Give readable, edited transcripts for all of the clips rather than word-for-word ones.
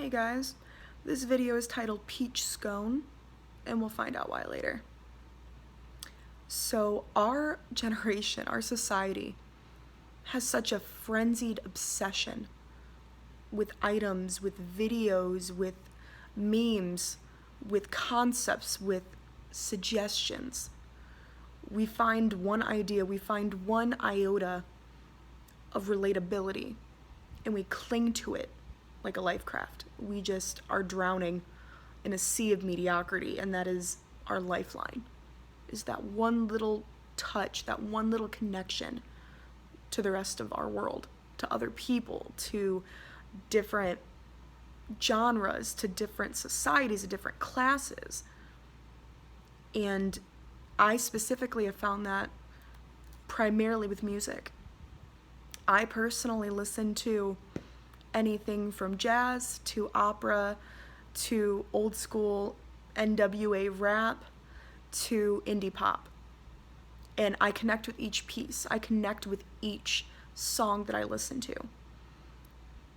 Hey guys, this video is titled Peach Scone, and we'll find out why later. So our generation, our society, has such a frenzied obsession with items, with videos, with memes, with concepts, with suggestions. We find one idea, we find one iota of relatability, and we cling to it like a life craft. We just are drowning in a sea of mediocrity, and that is our lifeline, is that one little touch, that one little connection to the rest of our world, to other people, to different genres, to different societies, to different classes. And I specifically have found that primarily with music. I personally listen to anything from jazz to opera to old school NWA rap to indie pop. And I connect with each piece. I connect with each song that I listen to.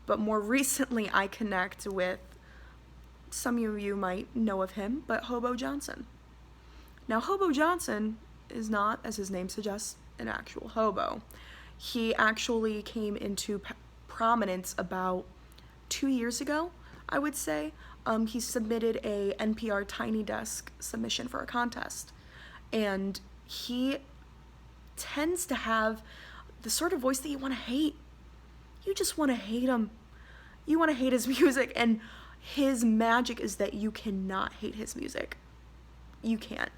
But more recently, I connect with, some of you might know of him, but Hobo Johnson. Now, Hobo Johnson is not, as his name suggests, an actual hobo. He actually came into prominence about 2 years ago, I would say. He submitted a NPR Tiny Desk submission for a contest. And he tends to have the sort of voice that you want to hate. You just want to hate him. You want to hate his music, and his magic is that you cannot hate his music. You can't.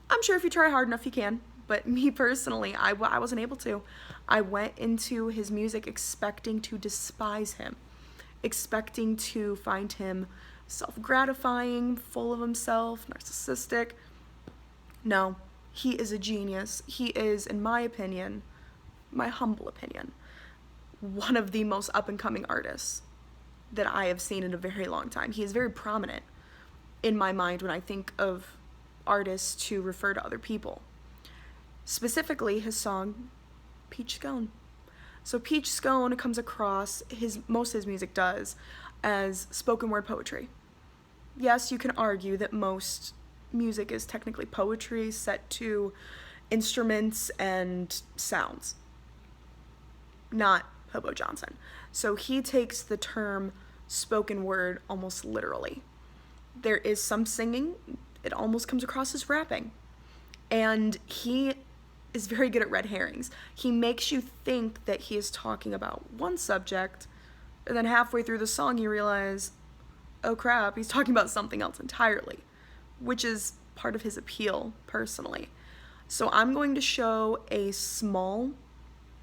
I'm sure if you try hard enough, you can. But me personally, I wasn't able to. I went into his music expecting to despise him, expecting to find him self-gratifying, full of himself, narcissistic. No, he is a genius. He is, in my opinion, my humble opinion, one of the most up-and-coming artists that I have seen in a very long time. He is very prominent in my mind when I think of artists to refer to other people. Specifically, his song, Peach Scone. So Peach Scone comes across, most of his music does, as spoken word poetry. Yes, you can argue that most music is technically poetry set to instruments and sounds. Not Hobo Johnson. So he takes the term spoken word almost literally. There is some singing, it almost comes across as rapping. And he is very good at red herrings. He makes you think that he is talking about one subject, and then halfway through the song you realize, oh crap, he's talking about something else entirely, which is part of his appeal, personally. So I'm going to show a small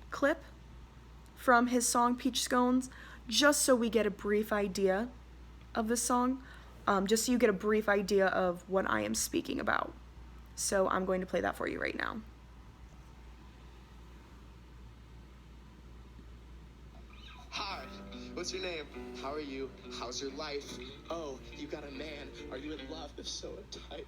clip from his song Peach Scones, just so we get a brief idea of the song, just so you get a brief idea of what I am speaking about. So I'm going to play that for you right now. Hi, what's your name? How are you? How's your life? Oh, you got a man. Are you in love? If so, what type?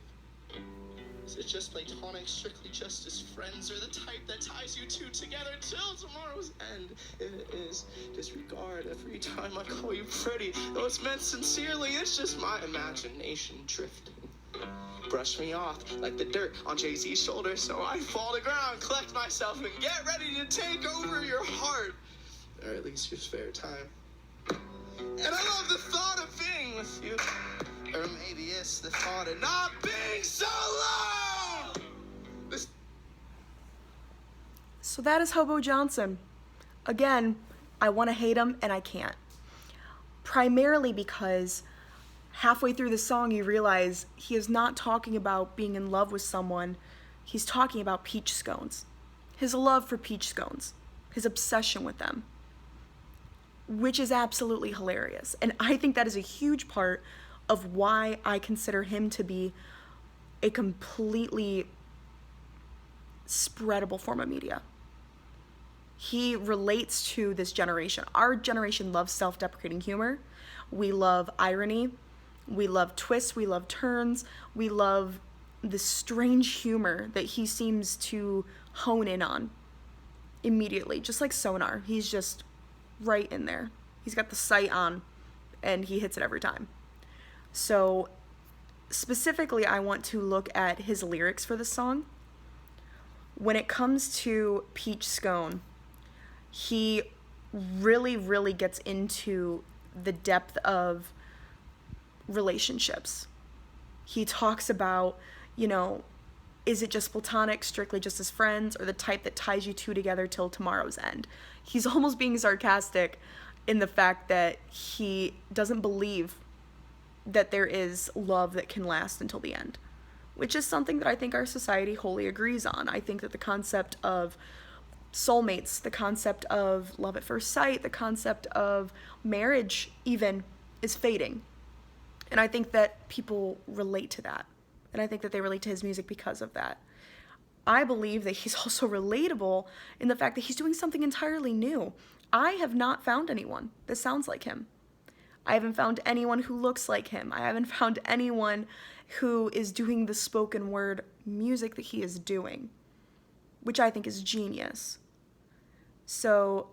Is it just platonic, strictly just as friends, or the type that ties you two together till tomorrow's end? If it is, disregard every time I call you pretty. Though it's meant sincerely, it's just my imagination drifting. Brush me off like the dirt on Jay-Z's shoulder, so I fall to ground, collect myself, and get ready to take over your heart. Or at least your spare time. And I love the thought of being with you. Or maybe it's the thought of not being so alone. So that is Hobo Johnson. Again, I want to hate him and I can't. Primarily because halfway through the song you realize he is not talking about being in love with someone. He's talking about peach scones. His love for peach scones. His obsession with them. Which is absolutely hilarious. And I think that is a huge part of why I consider him to be a completely spreadable form of media. He relates to this generation. Our generation loves self-deprecating humor. We love irony. We love twists. We love turns. We love the strange humor that he seems to hone in on immediately. Just like Sonar. He's just right in there. He's got the sight on and he hits it every time. So specifically, I want to look at his lyrics for the song. When it comes to Peach Scone, he really, really gets into the depth of relationships. He talks about, you know, is it just platonic, strictly just as friends, or the type that ties you two together till tomorrow's end? He's almost being sarcastic in the fact that he doesn't believe that there is love that can last until the end, which is something that I think our society wholly agrees on. I think that the concept of soulmates, the concept of love at first sight, the concept of marriage even is fading. And I think that people relate to that. And I think that they relate to his music because of that. I believe that he's also relatable in the fact that he's doing something entirely new. I have not found anyone that sounds like him. I haven't found anyone who looks like him. I haven't found anyone who is doing the spoken word music that he is doing, which I think is genius. So,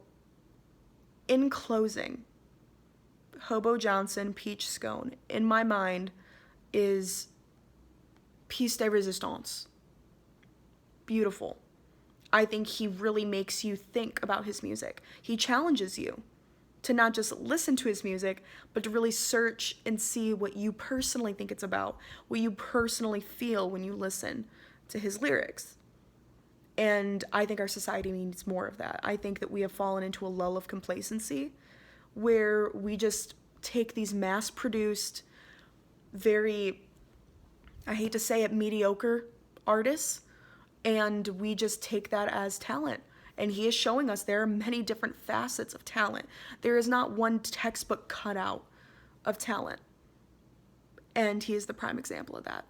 in closing, Hobo Johnson, Peach Scone, in my mind, is piece de resistance. Beautiful. I think he really makes you think about his music. He challenges you to not just listen to his music, but to really search and see what you personally think it's about, what you personally feel when you listen to his lyrics. And I think our society needs more of that. I think that we have fallen into a lull of complacency where we just take these mass-produced, very, I hate to say it, mediocre artists, and we just take that as talent. And he is showing us there are many different facets of talent. There is not one textbook cutout of talent. And he is the prime example of that.